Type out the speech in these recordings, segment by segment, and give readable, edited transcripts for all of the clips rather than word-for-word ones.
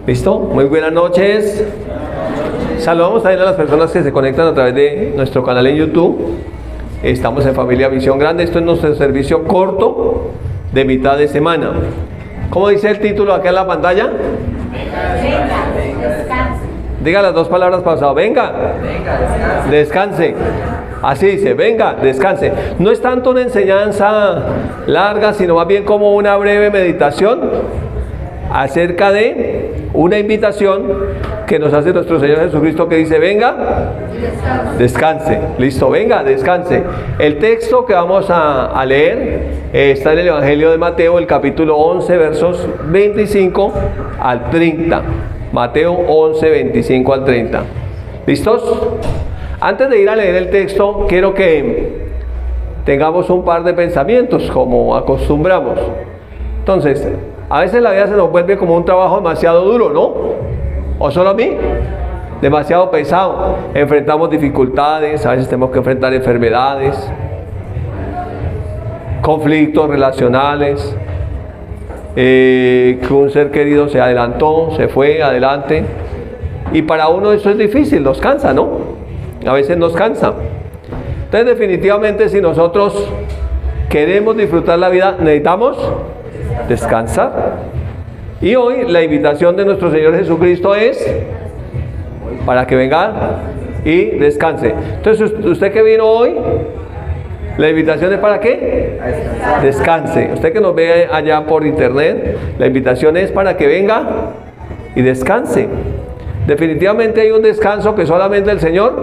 ¿Listo? Muy buenas noches. Saludamos también a las personas que se conectan a través de nuestro canal en YouTube. Estamos en Familia Visión Grande. Esto es nuestro servicio corto de mitad de semana. ¿Cómo dice el título acá en la pantalla? Venga, descanse. Diga las dos palabras pasadas. Venga, descanse. Así dice, venga, descanse. No es tanto una enseñanza larga, sino más bien como una breve meditación acerca de una invitación que nos hace nuestro Señor Jesucristo, que dice, venga, descanse. Listo, venga, descanse. El texto que vamos a leer está en el Evangelio de Mateo, el capítulo 11, versos 25 al 30. Mateo 11, 25 al 30. ¿Listos? Antes de ir a leer el texto, quiero que tengamos un par de pensamientos, como acostumbramos. Entonces, a veces la vida se nos vuelve como un trabajo demasiado duro, ¿no? ¿O solo a mí? Demasiado pesado. Enfrentamos dificultades, a veces tenemos que enfrentar enfermedades, conflictos relacionales, que un ser querido se adelantó, se fue adelante. Y para uno eso es difícil, nos cansa, ¿no? A veces nos cansa. Entonces, definitivamente, si nosotros queremos disfrutar la vida, necesitamos descansar. Y hoy la invitación de nuestro Señor Jesucristo es para que venga y descanse. Entonces, usted que vino hoy, la invitación es para qué? Descanse. Usted que nos ve allá por internet, la invitación es para que venga y descanse. Definitivamente hay un descanso que solamente el Señor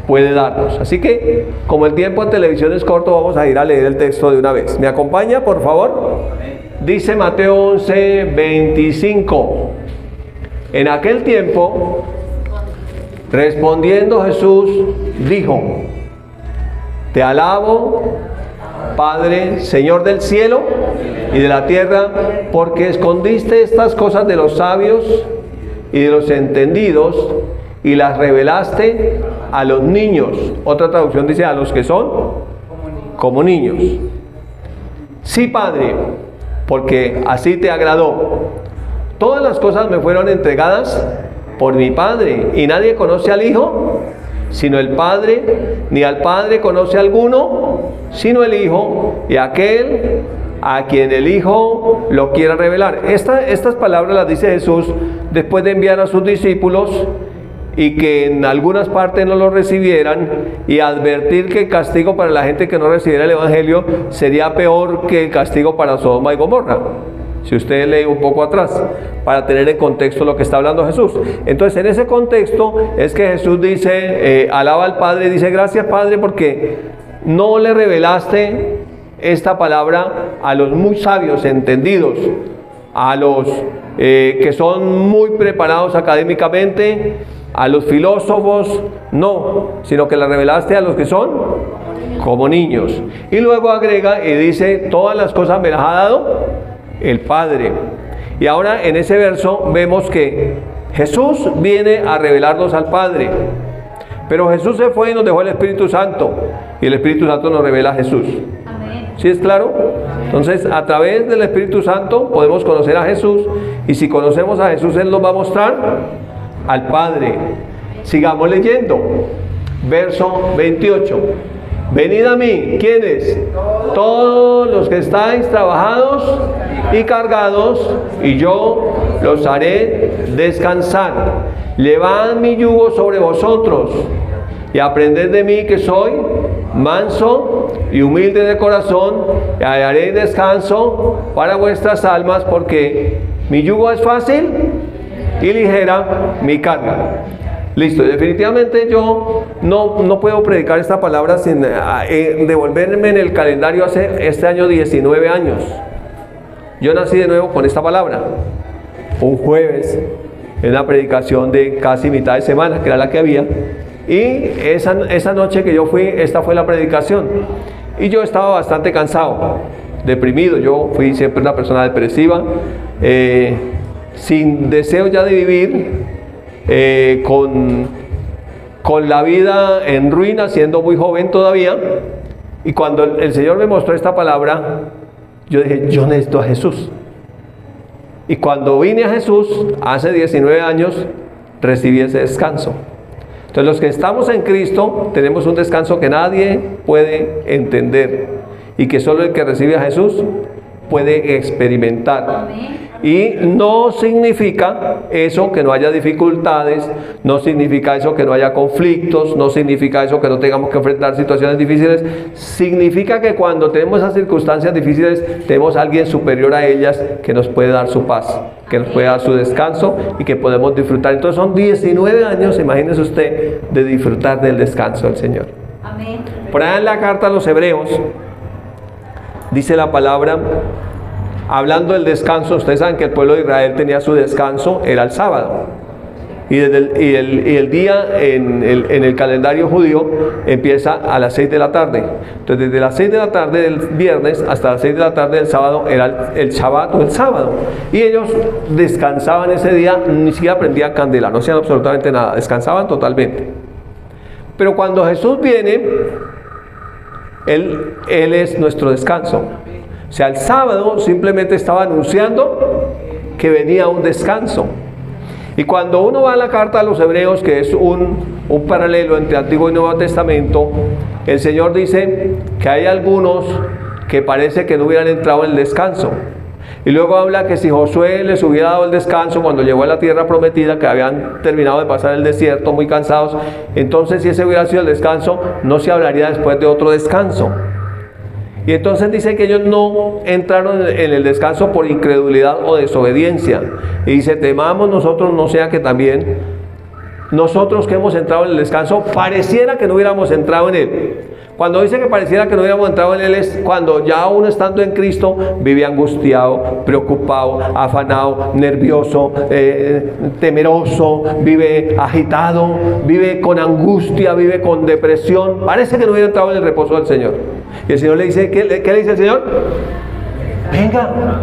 puede darnos. Así que, como el tiempo en televisión es corto, vamos a ir a leer el texto de una vez. ¿Me acompaña, por favor? Dice Mateo 11, 25. En aquel tiempo, respondiendo Jesús, dijo: Te alabo, Padre, Señor del cielo y de la tierra, porque escondiste estas cosas de los sabios y de los entendidos y las revelaste a los niños. Otra traducción dice a los que son como niños. Sí, Padre, porque así te agradó. Todas las cosas me fueron entregadas por mi Padre, y nadie conoce al Hijo sino el Padre, ni al Padre conoce alguno sino el Hijo, y aquel a quien el Hijo lo quiera revelar. Estas palabras las dice Jesús después de enviar a sus discípulos y que en algunas partes no lo recibieran, y advertir que el castigo para la gente que no recibiera el Evangelio sería peor que el castigo para Sodoma y Gomorra. Si usted lee un poco atrás, para tener en contexto lo que está hablando Jesús. Entonces, en ese contexto es que Jesús dice, alaba al Padre, dice: gracias, Padre, porque no le revelaste esta palabra a los muy sabios, entendidos, a los que son muy preparados académicamente, a los filósofos, no, sino que la revelaste a los que son como niños. Y luego agrega y dice: todas las cosas me las ha dado el Padre. Y ahora en ese verso vemos que Jesús viene a revelarnos al Padre, pero Jesús se fue y nos dejó el Espíritu Santo, y el Espíritu Santo nos revela a Jesús. ¿Sí es claro? Entonces, a través del Espíritu Santo podemos conocer a Jesús, y si conocemos a Jesús, Él nos va a mostrar al Padre. Sigamos leyendo. Verso 28. Venid a mí, ¿quiénes? Todos los que estáis trabajados y cargados, y yo los haré descansar. Llevad mi yugo sobre vosotros y aprended de mí, que soy manso y humilde de corazón, y hallaré descanso para vuestras almas, porque mi yugo es fácil y ligera mi carga. Listo, definitivamente yo no puedo predicar esta palabra sin devolverme en el calendario hace este año 19 años. Yo nací de nuevo con esta palabra, un jueves, en una predicación de casi mitad de semana, que era la que había, y esa noche que yo fui, esta fue la predicación, y yo estaba bastante cansado, deprimido. Yo fui siempre una persona depresiva, sin deseo ya de vivir, con la vida en ruina, siendo muy joven todavía. Y cuando el Señor me mostró esta palabra, yo dije: yo necesito a Jesús. Y cuando vine a Jesús, hace 19 años, recibí ese descanso. Entonces los que estamos en Cristo tenemos un descanso que nadie puede entender y que solo el que recibe a Jesús puede experimentar. Y no significa eso que no haya dificultades, no significa eso que no haya conflictos, no significa eso que no tengamos que enfrentar situaciones difíciles. Significa que cuando tenemos esas circunstancias difíciles, tenemos a alguien superior a ellas que nos puede dar su paz, que nos puede dar su descanso y que podemos disfrutar. Entonces son 19 años, imagínese usted, de disfrutar del descanso del Señor. Amén. Por allá en la carta a los Hebreos, dice la palabra, hablando del descanso, ustedes saben que el pueblo de Israel tenía su descanso, era el sábado. Y el día en el calendario judío empieza a las 6 de la tarde. Entonces desde las 6 de la tarde del viernes hasta las 6 de la tarde del sábado era el Shabbat o el sábado. Y ellos descansaban ese día, ni siquiera prendían candela, no hacían absolutamente nada, descansaban totalmente. Pero cuando Jesús viene, Él es nuestro descanso. O sea, el sábado simplemente estaba anunciando que venía un descanso. Y cuando uno va a la carta a los Hebreos, que es un paralelo entre Antiguo y Nuevo Testamento, el Señor dice que hay algunos que parece que no hubieran entrado en el descanso. Y luego habla que si Josué les hubiera dado el descanso cuando llegó a la tierra prometida, que habían terminado de pasar el desierto muy cansados, entonces si ese hubiera sido el descanso, no se hablaría después de otro descanso. Y entonces dice que ellos no entraron en el descanso por incredulidad o desobediencia. Y dice, temamos nosotros, no sea que también nosotros que hemos entrado en el descanso, pareciera que no hubiéramos entrado en él. Cuando dice que pareciera que no hubiéramos entrado en él, es cuando ya uno estando en Cristo vive angustiado, preocupado, afanado, nervioso, temeroso, vive agitado, vive con angustia, vive con depresión. Parece que no hubiera entrado en el reposo del Señor. Y el Señor le dice, ¿qué le dice el Señor? Venga,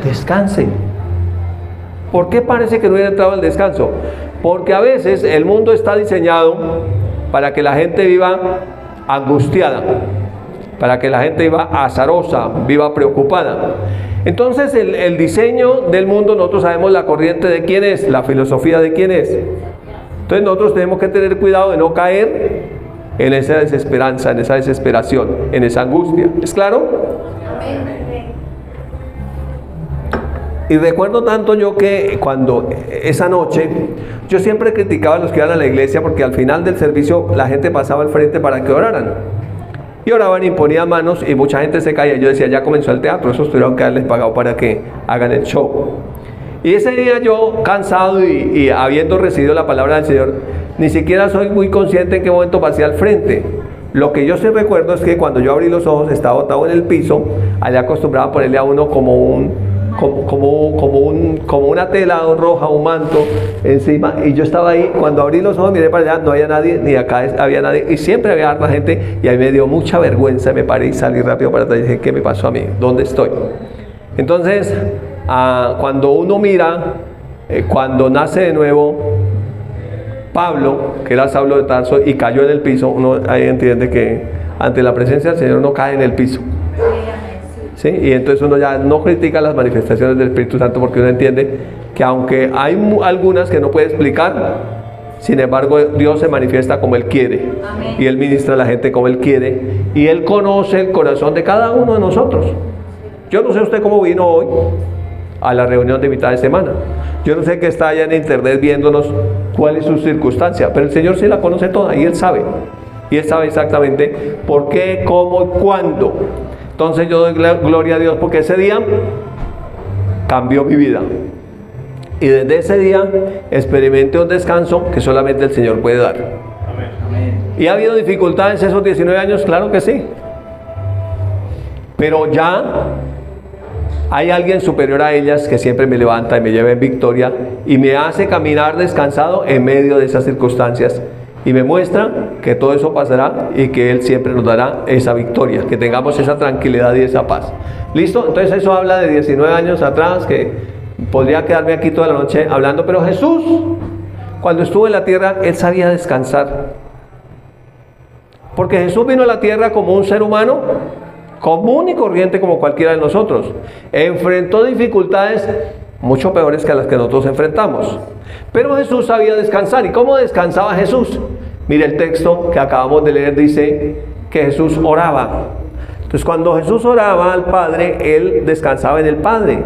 descanse. ¿Por qué parece que no hubiera entrado en el descanso? Porque a veces el mundo está diseñado para que la gente viva angustiada, para que la gente viva azarosa, viva preocupada. Entonces el diseño del mundo, nosotros sabemos la corriente de quién es, la filosofía de quién es. Entonces nosotros tenemos que tener cuidado de no caer en esa desesperanza, en esa desesperación, en esa angustia. ¿Es claro? Y recuerdo tanto yo que cuando esa noche, yo siempre criticaba a los que iban a la iglesia porque al final del servicio la gente pasaba al frente para que oraran. Y oraban, imponían manos y mucha gente se caía. Yo decía, ya comenzó el teatro, esos tuvieron que haberles pagado para que hagan el show. Y ese día yo, cansado y habiendo recibido la palabra del Señor, ni siquiera soy muy consciente en qué momento pasé al frente. Lo que yo sí recuerdo es que cuando yo abrí los ojos, estaba botado en el piso, allá acostumbraba a ponerle a uno como una tela roja, un manto encima, y yo estaba ahí. Cuando abrí los ojos miré para allá, no había nadie, ni acá había nadie, y siempre había harta gente, y ahí me dio mucha vergüenza, me paré y salí rápido para atrás y dije, ¿qué me pasó a mí? ¿Dónde estoy? Entonces, cuando uno mira, cuando nace de nuevo Pablo, que era Saulo de Tarso, y cayó en el piso, uno ahí entiende que ante la presencia del Señor uno cae en el piso. ¿Sí? Y entonces uno ya no critica las manifestaciones del Espíritu Santo porque uno entiende que aunque hay algunas que no puede explicar, sin embargo Dios se manifiesta como Él quiere. Amén. Y Él ministra a la gente como Él quiere y Él conoce el corazón de cada uno de nosotros. Yo no sé usted cómo vino hoy a la reunión de mitad de semana. Yo no sé qué está allá en internet viéndonos cuál es su circunstancia, pero el Señor sí la conoce toda y Él sabe. Y Él sabe exactamente por qué, cómo y cuándo. Entonces yo doy gloria a Dios porque ese día cambió mi vida. Y desde ese día experimenté un descanso que solamente el Señor puede dar. Amén. ¿Y ha habido dificultades esos 19 años? Claro que sí. Pero ya hay alguien superior a ellas que siempre me levanta y me lleva en victoria y me hace caminar descansado en medio de esas circunstancias. Y me muestra que todo eso pasará y que Él siempre nos dará esa victoria, que tengamos esa tranquilidad y esa paz. ¿Listo? Entonces eso habla de 19 años atrás, que podría quedarme aquí toda la noche hablando, pero Jesús, cuando estuvo en la tierra, Él sabía descansar. Porque Jesús vino a la tierra como un ser humano común y corriente como cualquiera de nosotros. Enfrentó dificultades mucho peores que las que nosotros enfrentamos. Pero Jesús sabía descansar. ¿Y cómo descansaba Jesús? Mire el texto que acabamos de leer, dice que Jesús oraba. Entonces cuando Jesús oraba al Padre, Él descansaba en el Padre.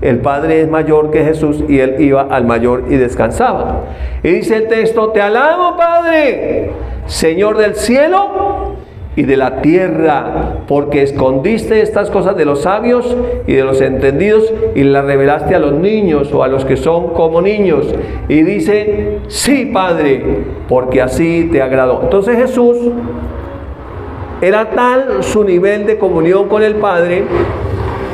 El Padre es mayor que Jesús y Él iba al mayor y descansaba. Y dice el texto: te alabo, Padre, Señor del cielo y de la tierra, porque escondiste estas cosas de los sabios y de los entendidos y las revelaste a los niños, o a los que son como niños. Y dice: sí, Padre, porque así te agradó. Entonces Jesús, era tal su nivel de comunión con el Padre,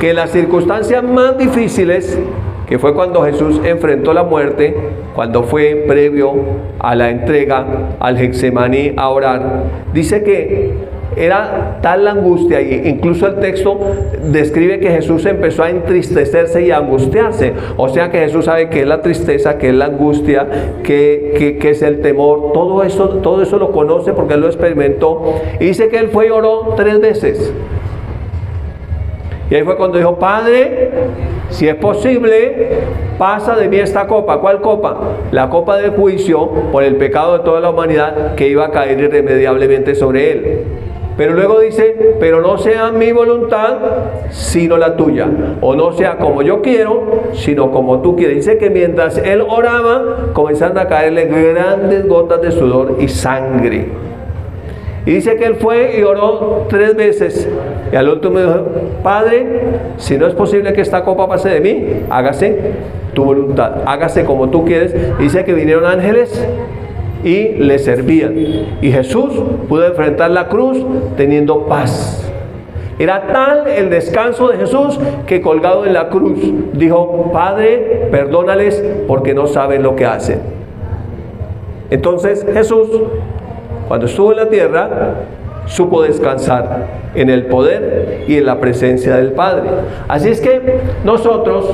que en las circunstancias más difíciles, que fue cuando Jesús enfrentó la muerte, cuando fue previo a la entrega al Getsemaní a orar, dice que era tal la angustia, y incluso el texto describe que Jesús empezó a entristecerse y a angustiarse. O sea que Jesús sabe que es la tristeza, que es la angustia, que es el temor. Todo eso lo conoce porque Él lo experimentó. Y dice que Él fue y oró 3 veces. Y ahí fue cuando dijo: Padre, si es posible, pasa de mí esta copa. ¿Cuál copa? La copa del juicio por el pecado de toda la humanidad, que iba a caer irremediablemente sobre Él. Pero luego dice: pero no sea mi voluntad, sino la tuya. O no sea como yo quiero, sino como tú quieres. Dice que mientras Él oraba, comenzaron a caerle grandes gotas de sudor y sangre. Y dice que Él fue y oró 3 veces. Y al último dijo: Padre, si no es posible que esta copa pase de mí, hágase tu voluntad, hágase como tú quieres. Y dice que vinieron ángeles y le servían. Y Jesús pudo enfrentar la cruz teniendo paz. Era tal el descanso de Jesús que, colgado en la cruz, dijo: Padre, perdónales porque no saben lo que hacen. Entonces Jesús, cuando estuvo en la tierra, supo descansar en el poder y en la presencia del Padre. Así es que nosotros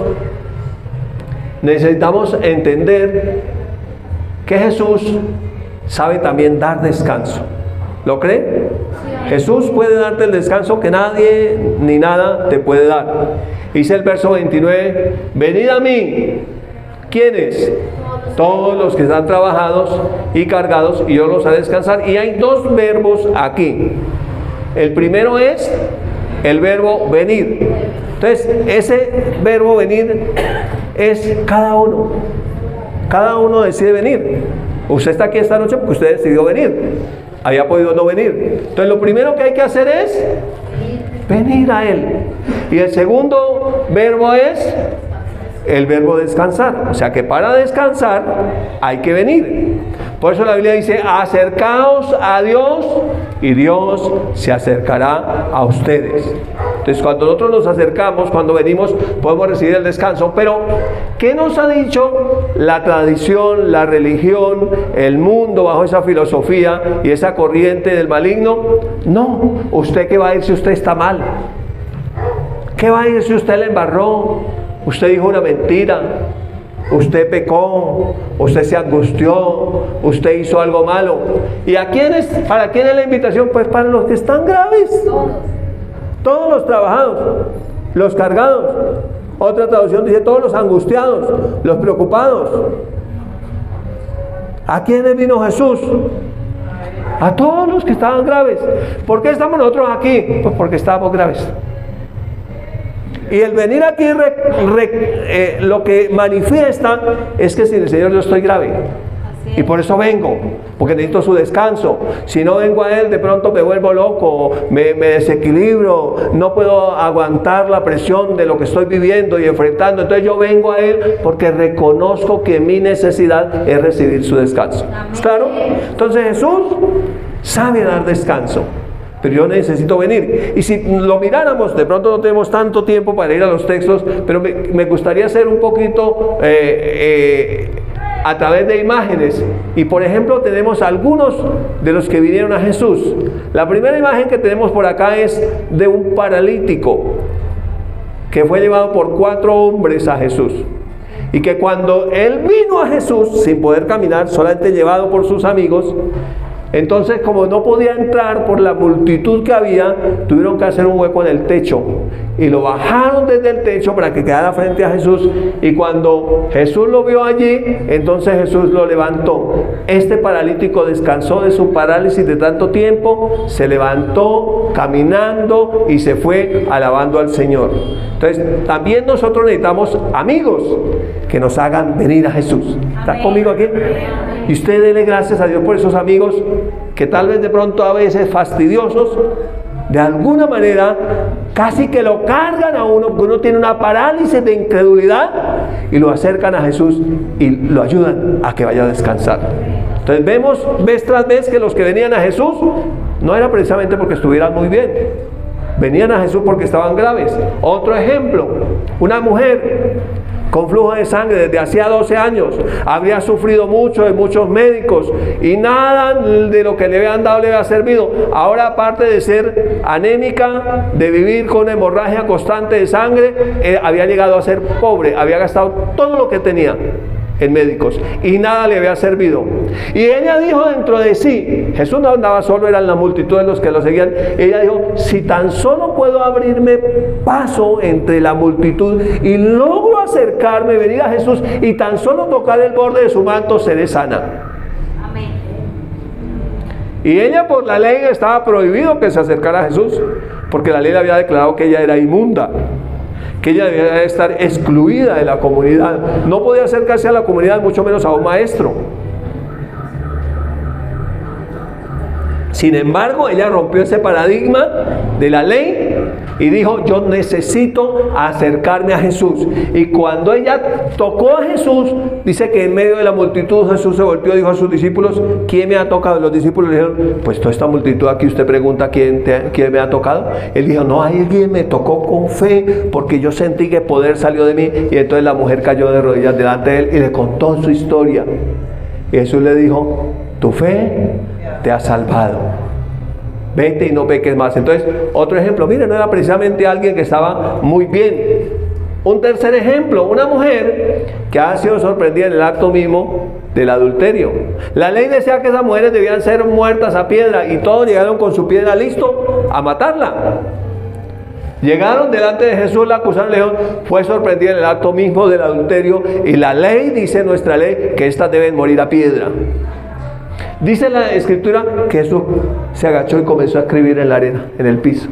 necesitamos entender que Jesús sabe también dar descanso. ¿Lo cree? Jesús puede darte el descanso que nadie ni nada te puede dar. Dice el verso 29: venid a mí. ¿Quiénes? Todos los que están trabajados y cargados, y yo los haré descansar. Y hay 2 verbos aquí. El primero es el verbo venir. Entonces, ese verbo venir es cada uno. Cada uno decide venir. Usted está aquí esta noche porque usted decidió venir. Había podido no venir. Entonces, lo primero que hay que hacer es venir a Él. Y el segundo verbo es el verbo descansar. O sea que para descansar hay que venir. Por eso la Biblia dice: acercaos a Dios y Dios se acercará a ustedes. Entonces, cuando nosotros nos acercamos, cuando venimos, podemos recibir el descanso. Pero ¿qué nos ha dicho la tradición, la religión, el mundo bajo esa filosofía y esa corriente del maligno? No, ¿usted qué va a ir si usted está mal? ¿Qué va a ir si usted le embarró? Usted dijo una mentira, usted pecó, usted se angustió, usted hizo algo malo. ¿Y a quiénes? ¿Para quién es la invitación? Pues para los que están graves. Todos los trabajados, los cargados. Otra traducción dice: todos los angustiados, los preocupados. ¿A quiénes vino Jesús? A todos los que estaban graves. ¿Por qué estamos nosotros aquí? Pues porque estábamos graves. Y el venir aquí lo que manifiesta es que sin el Señor yo estoy grave. Y por eso vengo, porque necesito su descanso. Si no vengo a Él, de pronto me vuelvo loco, me desequilibro, no puedo aguantar la presión de lo que estoy viviendo y enfrentando. Entonces yo vengo a Él porque reconozco que mi necesidad es recibir su descanso. ¿Claro? Entonces Jesús sabe dar descanso. Pero yo necesito venir. Y si lo miráramos, de pronto no tenemos tanto tiempo para ir a los textos, pero me gustaría hacer un poquito a través de imágenes. Y por ejemplo, tenemos algunos de los que vinieron a Jesús. La primera imagen que tenemos por acá es de un paralítico que fue llevado por 4 hombres a Jesús. Y que cuando él vino a Jesús, sin poder caminar, solamente llevado por sus amigos, Entonces, como no podía entrar por la multitud que había, tuvieron que hacer un hueco en el techo. Y lo bajaron desde el techo para que quedara frente a Jesús. Y cuando Jesús lo vio allí, entonces Jesús lo levantó. Este paralítico descansó de su parálisis de tanto tiempo, se levantó caminando y se fue alabando al Señor. Entonces, también nosotros necesitamos amigos que nos hagan venir a Jesús. ¿Está conmigo aquí? Y usted dele gracias a Dios por esos amigos que tal vez de pronto a veces fastidiosos, de alguna manera casi que lo cargan a uno, porque uno tiene una parálisis de incredulidad, y lo acercan a Jesús y lo ayudan a que vaya a descansar. Entonces vemos vez tras vez que los que venían a Jesús no era precisamente porque estuvieran muy bien, venían a Jesús porque estaban graves. Otro ejemplo, una mujer con flujo de sangre desde hacía 12 años, había sufrido mucho de muchos médicos y nada de lo que le habían dado le había servido. Ahora, aparte de ser anémica, de vivir con hemorragia constante de sangre, había llegado a ser pobre, había gastado todo lo que tenía en médicos y nada le había servido. Y ella dijo dentro de sí, Jesús no andaba solo, eran la multitud de los que lo seguían. Ella dijo: si tan solo puedo abrirme paso entre la multitud y logro acercarme, venir a Jesús y tan solo tocar el borde de su manto, seré sana. Amén. Y ella, por la ley, estaba prohibido que se acercara a Jesús, porque la ley le había declarado que ella era inmunda, que ella debía estar excluida de la comunidad. No podía acercarse a la comunidad, mucho menos a un maestro. Sin embargo, ella rompió ese paradigma de la ley y dijo: yo necesito acercarme a Jesús. Y cuando ella tocó a Jesús, dice que en medio de la multitud Jesús se volteó y dijo a sus discípulos: ¿quién me ha tocado? Los discípulos le dijeron: pues toda esta multitud aquí, usted pregunta ¿quién me ha tocado? Él dijo: no, alguien me tocó con fe, porque yo sentí que poder salió de mí. Y entonces la mujer cayó de rodillas delante de él y le contó su historia. Y Jesús le dijo: tu fe te ha salvado, vete y no peques más. Entonces, otro ejemplo, miren, no era precisamente alguien que estaba muy bien. Un tercer ejemplo, una mujer que ha sido sorprendida en el acto mismo del adulterio. La ley decía que esas mujeres debían ser muertas a piedra, y todos llegaron con su piedra listo a matarla. Llegaron delante de Jesús, la acusaron, le dijeron: fue sorprendida en el acto mismo del adulterio, y la ley, dice nuestra ley, que éstas deben morir a piedra. Dice la Escritura que Jesús se agachó y comenzó a escribir en la arena, en el piso.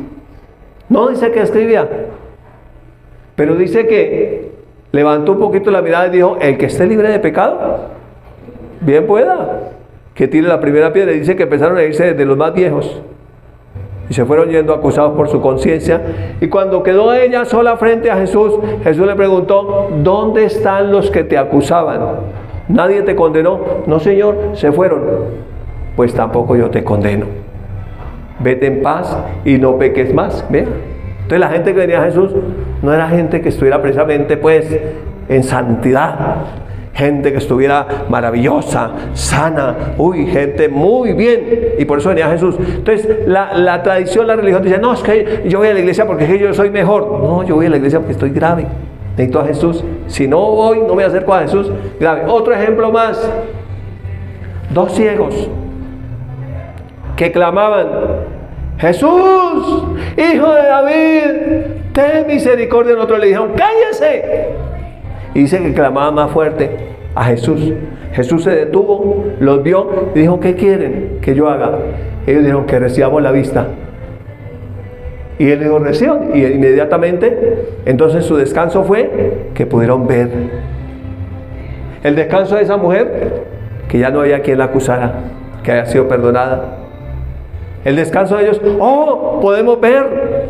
No dice que escribía, pero dice que levantó un poquito la mirada y dijo: el que esté libre de pecado, bien pueda, que tire la primera piedra. Y dice que empezaron a irse desde los más viejos y se fueron yendo acusados por su conciencia. Y cuando quedó ella sola frente a Jesús, Jesús le preguntó: ¿dónde están los que te acusaban? ¿Nadie te condenó? No, Señor, se fueron. Pues tampoco yo te condeno. Vete en paz y no peques más. ¿Ve? Entonces la gente que venía a Jesús no era gente que estuviera precisamente pues en santidad, gente que estuviera maravillosa, sana, gente muy bien, y por eso venía a Jesús. Entonces la tradición, la religión dice: no, es que yo voy a la iglesia porque es que yo soy mejor. No, yo voy a la iglesia porque estoy grave, necesito a Jesús. Si no voy, no me acerco a Jesús, grave. Otro ejemplo más: 2 ciegos que clamaban: Jesús, hijo de David, ten misericordia. En otro le dijeron: cállese. Y dice que clamaban más fuerte a Jesús. Jesús se detuvo, los vio y dijo: ¿qué quieren que yo haga? Ellos dijeron: que recibamos la vista. Y él dijo: reciban. Y inmediatamente, entonces su descanso fue que pudieron ver. El descanso de esa mujer, que ya no había quien la acusara, que había sido perdonada. El descanso de ellos: oh, podemos ver.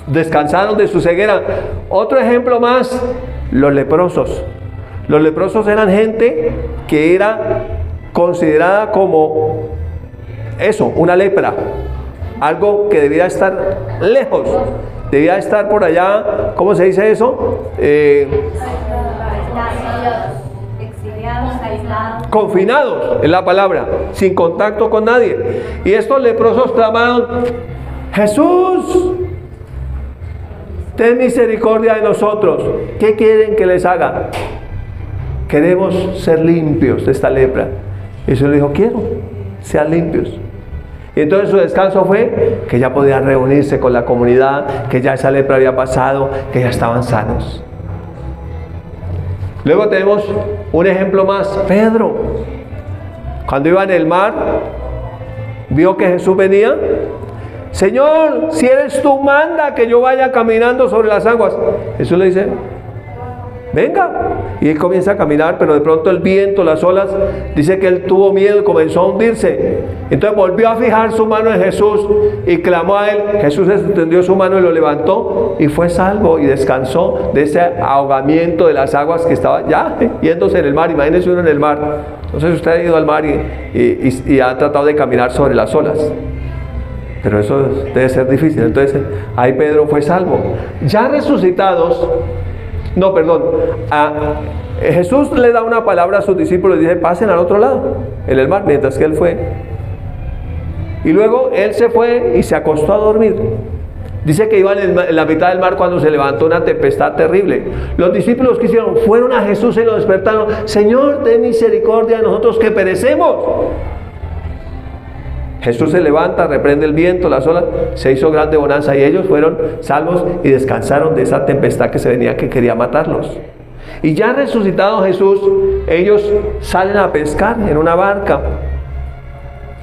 Descansaron de su ceguera. Otro ejemplo más: los leprosos. Los leprosos eran gente que era considerada como eso, una lepra, algo que debía estar lejos, debía estar por allá. ¿Cómo se dice eso? Confinados, es la palabra, sin contacto con nadie. Y estos leprosos clamaron: Jesús, ten misericordia de nosotros. ¿Qué quieren que les haga? Queremos ser limpios de esta lepra. Y Jesús le dijo: quiero, sean limpios. Y entonces su descanso fue que ya podían reunirse con la comunidad, que ya esa lepra había pasado, que ya estaban sanos. Luego tenemos un ejemplo más, Pedro. Cuando iba en el mar, vio que Jesús venía. Señor, si eres tú, manda que yo vaya caminando sobre las aguas. Jesús le dice, venga. Y él comienza a caminar, pero de pronto el viento, las olas, dice que él tuvo miedo y comenzó a hundirse. Entonces volvió a fijar su mano en Jesús y clamó a él. Jesús extendió su mano y lo levantó y fue salvo y descansó de ese ahogamiento de las aguas que estaba ya yéndose en el mar. Imagínese uno en el mar. Entonces usted ha ido al mar y ha tratado de caminar sobre las olas. Pero eso debe ser difícil. Entonces ahí Pedro fue salvo. Ya resucitados, Jesús le da una palabra a sus discípulos y dice, pasen al otro lado, en el mar, mientras que él fue. Y luego él se fue y se acostó a dormir. Dice que iba en la mitad del mar cuando se levantó una tempestad terrible. Los discípulos que hicieron, fueron a Jesús y lo despertaron. Señor, ten misericordia de nosotros que perecemos. Jesús se levanta, reprende el viento, las olas, se hizo grande bonanza y ellos fueron salvos y descansaron de esa tempestad que se venía, que quería matarlos. Y ya resucitado Jesús, ellos salen a pescar en una barca.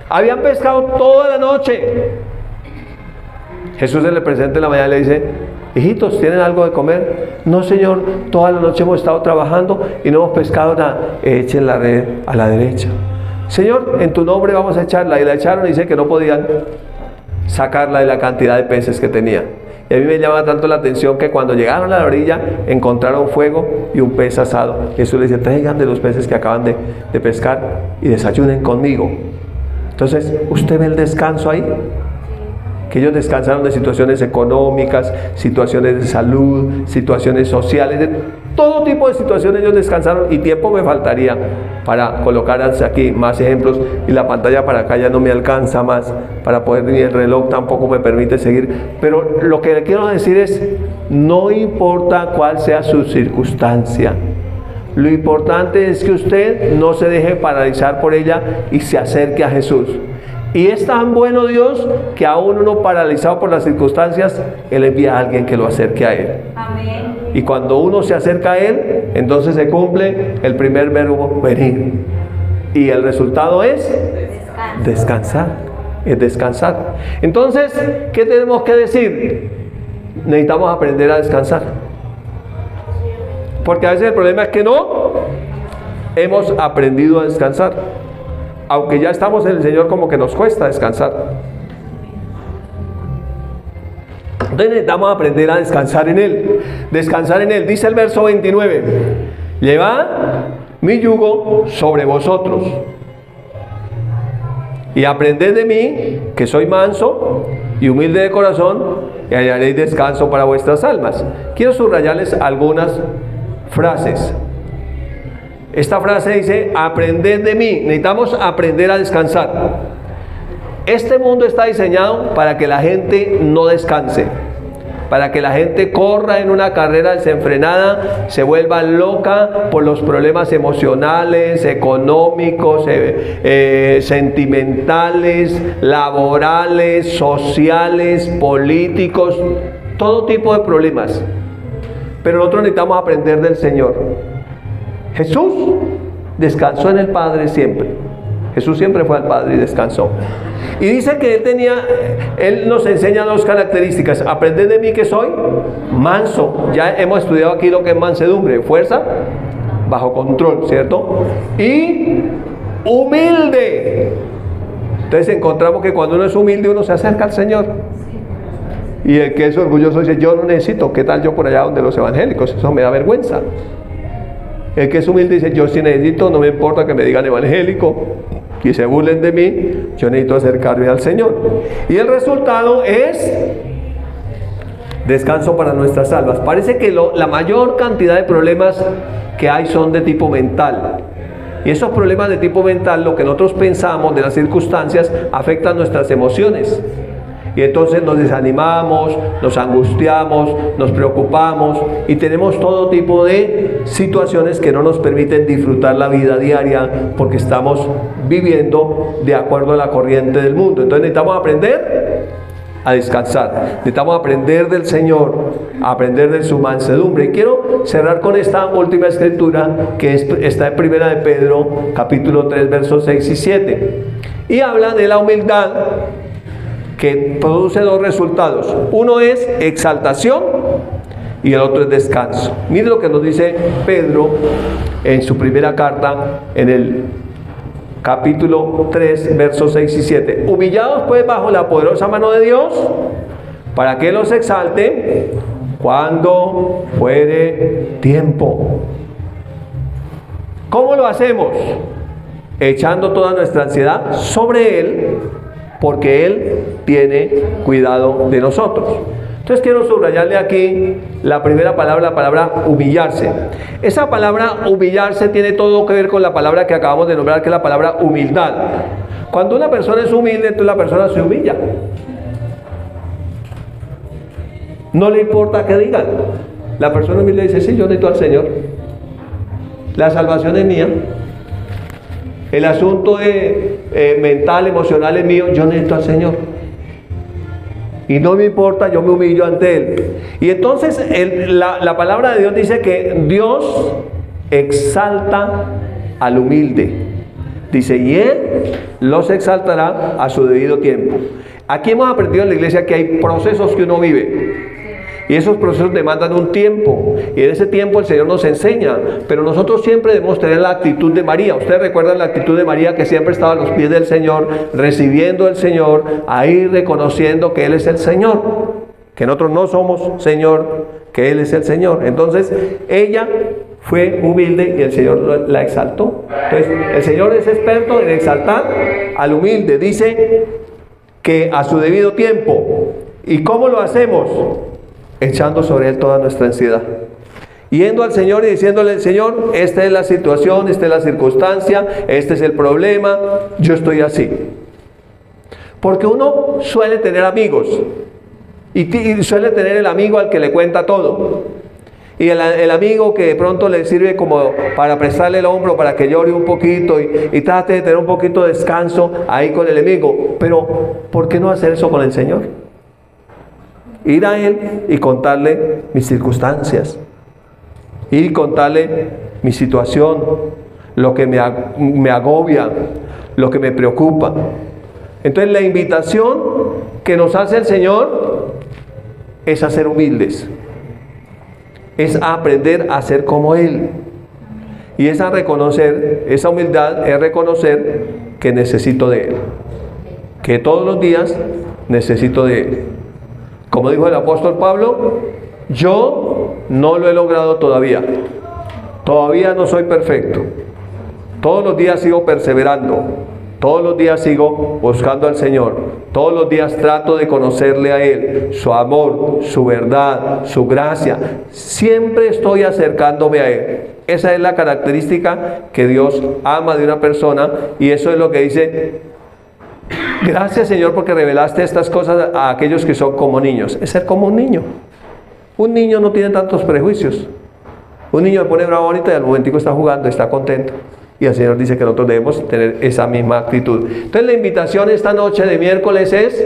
Habían pescado toda la noche. Jesús se le presenta en la mañana y le dice, hijitos, ¿tienen algo de comer? No, Señor, toda la noche hemos estado trabajando y no hemos pescado nada. Echen la red a la derecha. Señor, en tu nombre vamos a echarla. Y la echaron y dice que no podían sacarla de la cantidad de peces que tenía. Y a mí me llama tanto la atención que cuando llegaron a la orilla encontraron fuego y un pez asado. Jesús les dice, traigan de los peces que acaban de pescar y desayunen conmigo. Entonces, ¿usted ve el descanso ahí? Que ellos descansaron de situaciones económicas, situaciones de salud, situaciones sociales, de todo tipo de situaciones ellos descansaron, y tiempo me faltaría para colocar aquí más ejemplos, y la pantalla para acá ya no me alcanza más para poder, ni el reloj tampoco me permite seguir. Pero lo que le quiero decir es, no importa cuál sea su circunstancia, lo importante es que usted no se deje paralizar por ella y se acerque a Jesús. Y es tan bueno Dios que aún uno paralizado por las circunstancias, Él envía a alguien que lo acerque a Él. Amén. Y cuando uno se acerca a Él, entonces se cumple el primer verbo, venir. Y el resultado es descansar. Es descansar. Entonces, ¿qué tenemos que decir? Necesitamos aprender a descansar. Porque a veces el problema es que no hemos aprendido a descansar. Aunque ya estamos en el Señor, como que nos cuesta descansar. Entonces necesitamos aprender a descansar en Él. Descansar en Él. Dice el verso 29. Llevad mi yugo sobre vosotros y aprended de mí, que soy manso y humilde de corazón, y hallaréis descanso para vuestras almas. Quiero subrayarles algunas frases. Esta frase dice, aprended de mí. Necesitamos aprender a descansar. Este mundo está diseñado para que la gente no descanse, para que la gente corra en una carrera desenfrenada, se vuelva loca por los problemas emocionales, económicos, sentimentales, laborales, sociales, políticos, todo tipo de problemas. Pero nosotros necesitamos aprender del Señor. Jesús descansó en el Padre siempre. Jesús siempre fue al Padre y descansó. Y dice que Él nos enseña dos características. Aprended de mí que soy manso. Ya hemos estudiado aquí lo que es mansedumbre. Fuerza bajo control, ¿cierto? Y humilde. Entonces encontramos que cuando uno es humilde, uno se acerca al Señor. Y el que es orgulloso dice, yo no necesito. ¿Qué tal yo por allá donde los evangélicos? Eso me da vergüenza. El que es humilde dice, yo sí necesito, no me importa que me digan evangélico y se burlen de mí, yo necesito acercarme al Señor. Y el resultado es descanso para nuestras almas. Parece que la mayor cantidad de problemas que hay son de tipo mental. Y esos problemas de tipo mental, lo que nosotros pensamos de las circunstancias, afectan nuestras emociones. Y entonces nos desanimamos, nos angustiamos, nos preocupamos y tenemos todo tipo de situaciones que no nos permiten disfrutar la vida diaria porque estamos viviendo de acuerdo a la corriente del mundo. Entonces necesitamos aprender a descansar, necesitamos aprender del Señor, aprender de su mansedumbre. Y quiero cerrar con esta última escritura que está en Primera de Pedro, capítulo 3, versos 6 y 7. Y habla de la humildad que produce dos resultados. Uno es exaltación y el otro es descanso. Mire lo que nos dice Pedro en su primera carta, en el capítulo 3, versos 6 y 7. Humillados pues bajo la poderosa mano de Dios, para que los exalte cuando fuere tiempo. ¿Cómo lo hacemos? Echando toda nuestra ansiedad sobre Él, porque Él tiene cuidado de nosotros. Entonces quiero subrayarle aquí la primera palabra, la palabra humillarse. Esa palabra humillarse tiene todo que ver con la palabra que acabamos de nombrar, que es la palabra humildad. Cuando una persona es humilde, entonces la persona se humilla. No le importa que digan. La persona humilde dice, sí, yo necesito al Señor. La salvación es mía. El asunto mental, emocional es mío, yo necesito al Señor. Y no me importa, yo me humillo ante Él. Y entonces la palabra de Dios dice que Dios exalta al humilde. Dice, y Él los exaltará a su debido tiempo. Aquí hemos aprendido en la iglesia que hay procesos que uno vive. Y esos procesos demandan un tiempo. Y en ese tiempo el Señor nos enseña. Pero nosotros siempre debemos tener la actitud de María. Ustedes recuerdan la actitud de María, que siempre estaba a los pies del Señor, recibiendo al Señor, ahí reconociendo que Él es el Señor. Que nosotros no somos Señor, que Él es el Señor. Entonces ella fue humilde y el Señor la exaltó. Entonces el Señor es experto en exaltar al humilde. Dice que a su debido tiempo. ¿Y cómo lo hacemos? Echando sobre Él toda nuestra ansiedad. Yendo al Señor y diciéndole, Señor, esta es la situación, esta es la circunstancia, este es el problema, yo estoy así. Porque uno suele tener amigos y suele tener el amigo al que le cuenta todo. Y el amigo que de pronto le sirve como para prestarle el hombro, para que llore un poquito y trate de tener un poquito de descanso ahí con el amigo. Pero, ¿por qué no hacer eso con el Señor? Ir a Él y contarle mis circunstancias. Ir y contarle mi situación, lo que me agobia, lo que me preocupa. Entonces la invitación que nos hace el Señor es a ser humildes. Es a aprender a ser como Él. Y es a reconocer, esa humildad es reconocer que necesito de Él. Que todos los días necesito de Él. Como dijo el apóstol Pablo, yo no lo he logrado todavía. Todavía no soy perfecto. Todos los días sigo perseverando. Todos los días sigo buscando al Señor. Todos los días trato de conocerle a Él, su amor, su verdad, su gracia. Siempre estoy acercándome a Él. Esa es la característica que Dios ama de una persona, y eso es lo que dice: gracias, Señor, porque revelaste estas cosas a aquellos que son como niños. Es ser como un niño. Un niño no tiene tantos prejuicios. Un niño le pone bravo bonita y al momentico está jugando, está contento. Y el Señor dice que nosotros debemos tener esa misma actitud. Entonces la invitación esta noche de miércoles es: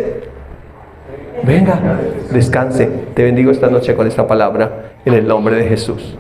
venga, descanse. Te bendigo esta noche con esta palabra en el nombre de Jesús.